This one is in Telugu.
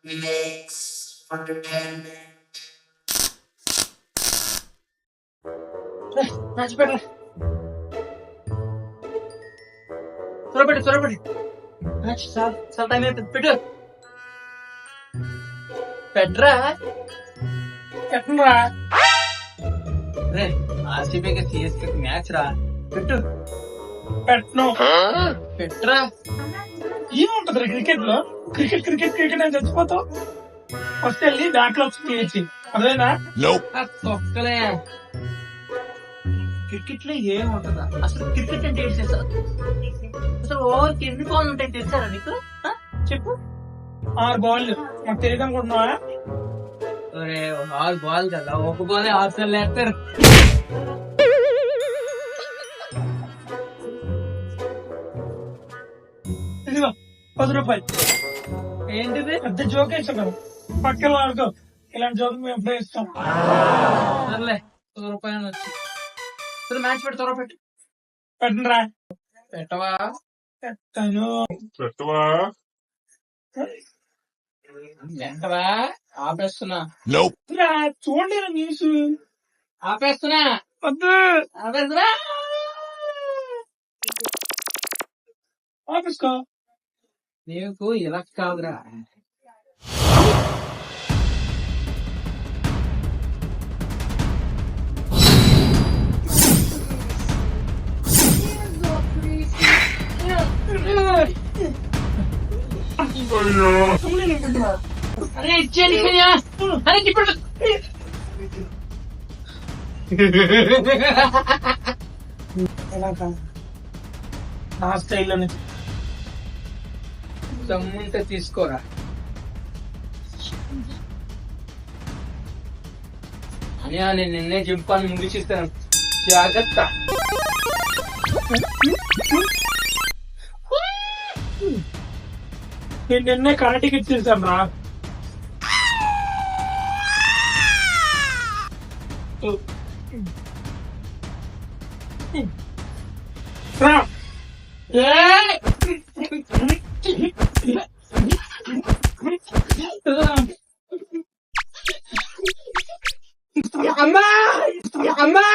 Relax, entertainment. మర్చిపోయారా త్వరపడి టైం అయిపోయింది పెట్టు పెట్టరా పెట్టరా రే ఆర్సీబీకి సిఎస్కే మ్యాచ్ రా పెట్టు పెట్టను పెట్టరా ఏముంటది క్రికెట్ లో క్రికెట్ అని చచ్చిపోతావు ఫస్ట్ వెళ్ళి దాంట్లో చేయొచ్చు అదేనా తొక్కలే క్రికెట్ లో ఏముంటదా అసలు క్రికెట్ అంటే ఏంటి సార్ అసలు ఓవర్కి ఎన్ని బాల్ ఉంటాయి తెలుసారా నీకు చెప్పు 6 బాల్ మాకు తెలియదు అనుకుంటున్నావా 6 బాల్ కదా ఒక బాల్ 6 సార్లు వేస్తారు ఇదిగో 10 రూపాయలు ఏంటిది పెద్ద జోక్ వేసాం పక్కన వాడుకో ఇలాంటి జోక్ మేము ఎప్పుడూ ఇస్తాం సర్లే 10 రూపాయలు వచ్చి మ్యాచ్ పెట్టి త్వర పెట్టు పెట్టరా పెట్టవా పెట్టను పెట్టవా ఆపేస్తున్నా చూడండి న్యూస్ ఆపేస్తున్నా వద్దు ఆపేస్తున్నా ఆపేసుకో నీకు ఇలా కాదురా అరే ఇచ్చేది అరే ఇప్పుడు నా స్టైల్లో దమ్ముంటే తీసుకోరా అని నేను నిన్నే జింపాన్ని ముగిసిస్తాను జాగ్రత్త నేను నిన్నే కరెక్ట్గా ఇచ్చేసాను రా అమ్మా